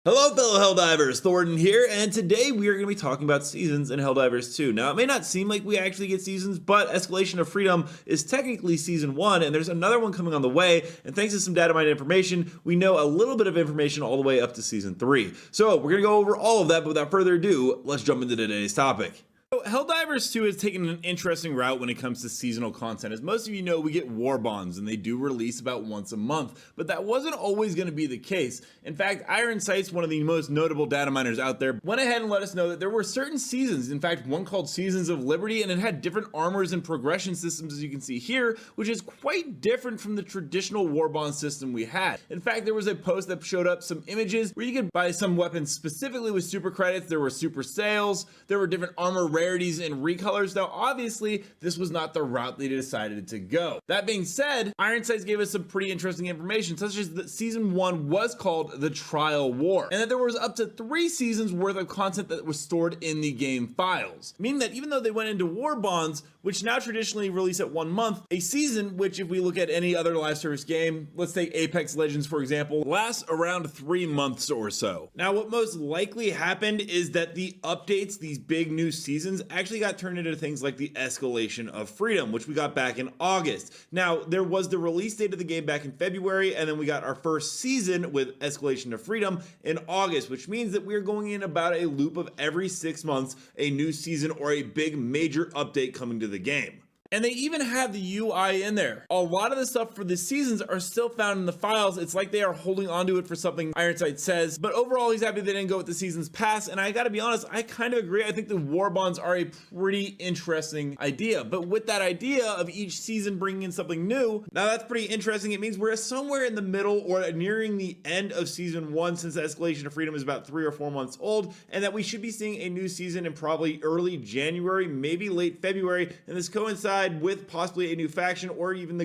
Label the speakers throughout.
Speaker 1: Hello fellow Helldivers, Thornton here, and today we are going to be talking about seasons in Helldivers 2. Now it may not seem like we actually get seasons, but Escalation of Freedom is technically season 1, and there's another one coming on the way, and thanks to some data mining information, we know a little bit of information all the way up to season 3. So we're going to go over all of that, but without further ado, let's jump into today's topic. So Helldivers 2 has taken an interesting route when it comes to seasonal content. As most of you know, we get war bonds and they do release about once a month, but that wasn't always going to be the case. In fact, Iron Sights, one of the most notable data miners out there, went ahead and let us know that there were certain seasons, in fact one called Seasons of Liberty, and it had different armors and progression systems, as you can see here, which is quite different from the traditional war bond system we had. In fact, there was a post that showed up some images where you could buy some weapons specifically with super credits. There were super sales, there were different armor rarities and recolors. Now obviously this was not the route they decided to go. That being said, Iron Sights gave us some pretty interesting information, such as that season 1 was called the Trial War, and that there was up to 3 seasons worth of content that was stored in the game files, meaning that even though they went into war bonds, which now traditionally release at 1 month, a season, which if we look at any other live service game, let's take Apex Legends for example, lasts around 3 months or so. Now what most likely happened is that the updates, these big new seasons, actually got turned into things like the Escalation of Freedom, which we got back in August. Now there was the release date of the game back in February, and then we got our first season with Escalation of Freedom in August, which means that we're going in about a loop of every 6 months, a new season or a big major update coming to the game. And they even have the UI in there. A lot of the stuff for the seasons are still found in the files. It's like they are holding onto it for something, Iron Sights says, but overall he's happy they didn't go with the seasons pass, and I gotta be honest, I kind of agree. I think the war bonds are a pretty interesting idea, but with that idea of each season bringing in something new, now that's pretty interesting. It means we're somewhere in the middle or nearing the end of season 1, since the Escalation of Freedom is about 3 or 4 months old, and that we should be seeing a new season in probably early January, maybe late February, and this coincides with possibly a new faction or even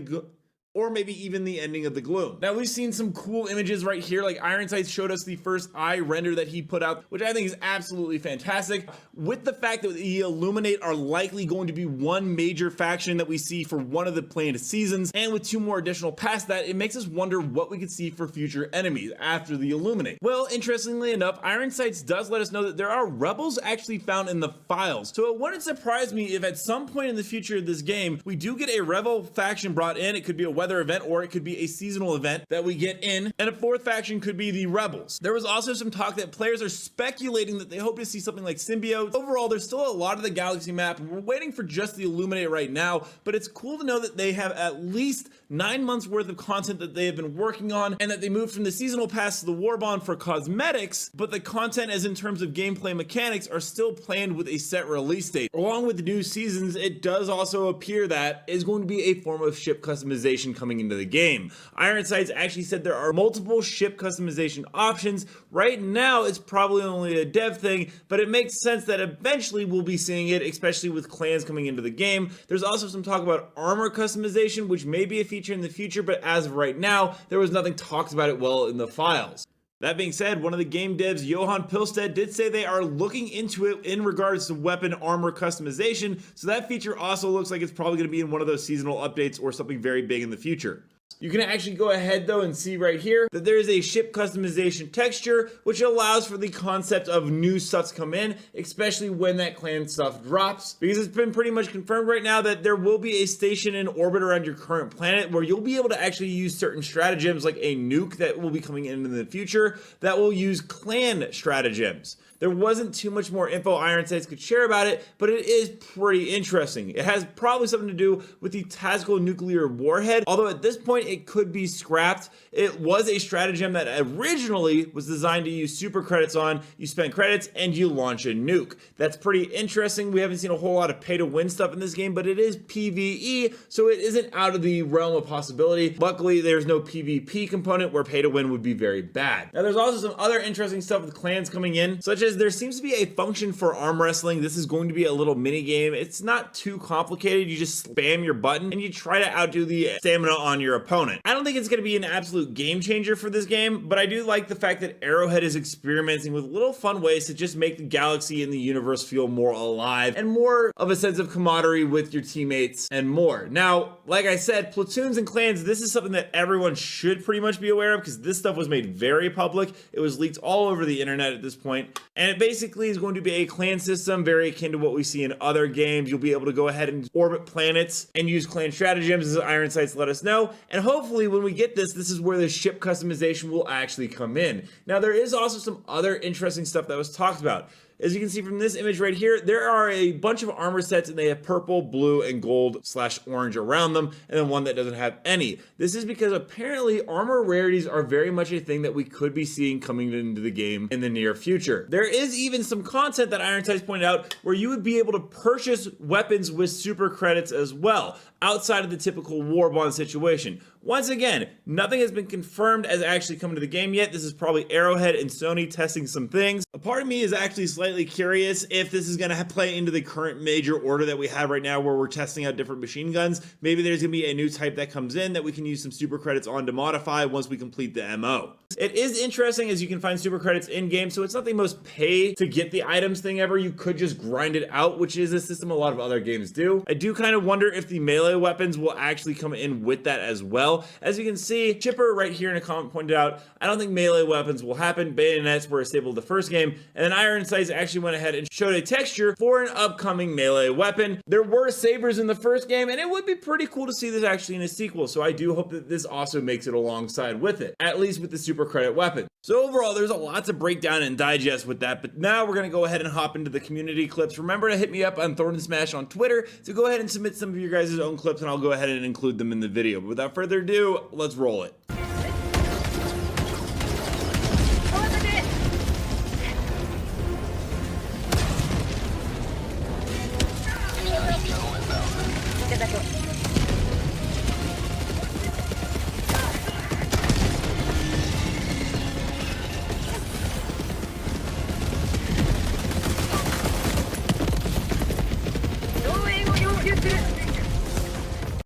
Speaker 1: maybe even the ending of the Gloom. Now we've seen some cool images right here, like Iron Sights showed us the first eye render that he put out, which I think is absolutely fantastic, with the fact that the Illuminate are likely going to be one major faction that we see for one of the planned seasons, and with 2 more additional past that, it makes us wonder what we could see for future enemies after the Illuminate. Well, interestingly enough, Iron Sights does let us know that there are rebels actually found in the files, so it wouldn't surprise me if at some point in the future of this game we do get a rebel faction brought in. It could be a weather event, or it could be a seasonal event that we get in, and a 4th faction could be the rebels. There was also some talk that players are speculating that they hope to see something like symbiotes. Overall, there's still a lot of the galaxy map, and we're waiting for just the Illuminate right now, but it's cool to know that they have at least 9 months worth of content that they have been working on, and that they moved from the seasonal pass to the war bond for cosmetics, but the content as in terms of gameplay mechanics are still planned with a set release date. Along with the new seasons, it does also appear that is going to be a form of ship customization coming into the game. Iron Sights actually said there are multiple ship customization options. Right now it's probably only a dev thing, but it makes sense that eventually we'll be seeing it, especially with clans coming into the game. There's also some talk about armor customization, which may be a feature in the future, but as of right now there was nothing talked about it well in the files. That being said, one of the game devs, Johan Pilstead, did say they are looking into it in regards to weapon armor customization, so that feature also looks like it's probably going to be in one of those seasonal updates or something very big in the future. You can actually go ahead though and see right here that there is a ship customization texture, which allows for the concept of new stuff to come in, especially when that clan stuff drops, because it's been pretty much confirmed right now that there will be a station in orbit around your current planet where you'll be able to actually use certain stratagems, like a nuke that will be coming in the future that will use clan stratagems. There wasn't too much more info Iron Sights could share about it, but it is pretty interesting. It has probably something to do with the tactical nuclear warhead, although at this point it could be scrapped. It was a stratagem that originally was designed to use super credits on. You spend credits and you launch a nuke. That's pretty interesting. We haven't seen a whole lot of pay to win stuff in this game, but it is PvE, so it isn't out of the realm of possibility. Luckily, there's no PvP component where pay to win would be very bad. Now there's also some other interesting stuff with clans coming in, such as there seems to be a function for arm wrestling. This is going to be a little mini game. It's not too complicated. You just spam your button and you try to outdo the stamina on your opponent. opponent. I don't think it's going to be an absolute game changer for this game, but I do like the fact that Arrowhead is experimenting with little fun ways to just make the galaxy and the universe feel more alive and more of a sense of camaraderie with your teammates and more. Now, like I said, platoons and clans, this is something that everyone should pretty much be aware of because this stuff was made very public. It was leaked all over the internet at this point, and it basically is going to be a clan system very akin to what we see in other games. You'll be able to go ahead and orbit planets and use clan stratagems, as Iron Sights let us know, and hopefully when we get this is where the ship customization will actually come in. Now, there is also some other interesting stuff that was talked about. As you can see from this image right here, there are a bunch of armor sets and they have purple, blue, and gold/orange around them, and then one that doesn't have any. This is because apparently armor rarities are very much a thing that we could be seeing coming into the game in the near future. There is even some content that Iron Sights pointed out where you would be able to purchase weapons with super credits as well, outside of the typical war bond situation. Once again, nothing has been confirmed as actually coming to the game yet. This is probably Arrowhead and Sony testing some things. A part of me is actually slightly curious if this is going to play into the current major order that we have right now where we're testing out different machine guns. Maybe there's going to be a new type that comes in that we can use some super credits on to modify once we complete the MO. It is interesting as you can find super credits in game, so it's not the most pay to get the items thing ever. You could just grind it out, which is a system a lot of other games do. I do kind of wonder if the melee weapons will actually come in with that as well. As you can see, Chipper right here in a comment pointed out, I don't think melee weapons will happen. Bayonets were disabled the first game, and then Iron Sights actually went ahead and showed a texture for an upcoming melee weapon. There were sabers in the first game, and it would be pretty cool to see this actually in a sequel, so I do hope that this also makes it alongside with it, at least with the super credit weapon. So overall, there's a lot to break down and digest with that, but now we're going to go ahead and hop into the community clips. Remember to hit me up on Thorn and Smash on Twitter to go ahead and submit some of your guys' own clips, and I'll go ahead and include them in the video. But without further ado, let's roll it.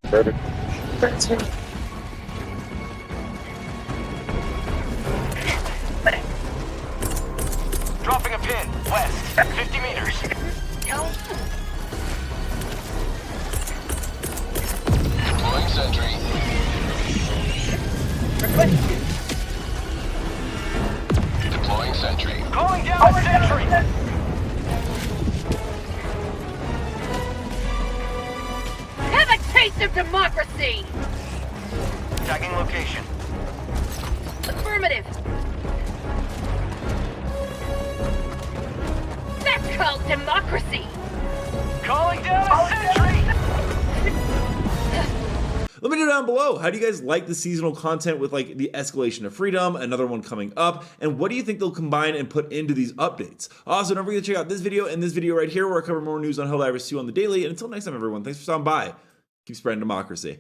Speaker 2: Perfect. That's it.
Speaker 3: Dropping a pin, west, 50 meters. Deploying sentry. Deploying sentry. Calling down sentry!
Speaker 4: Have a taste of democracy!
Speaker 3: Tagging location.
Speaker 4: Affirmative. That's called democracy!
Speaker 3: Calling down a sentry!
Speaker 1: Let me know down below, how do you guys like the seasonal content with like the escalation of freedom, another one coming up, and what do you think they'll combine and put into these updates? Also, don't forget to check out this video and this video right here where I cover more news on Helldivers 2 on the daily, and until next time everyone, thanks for stopping by. Keep spreading democracy.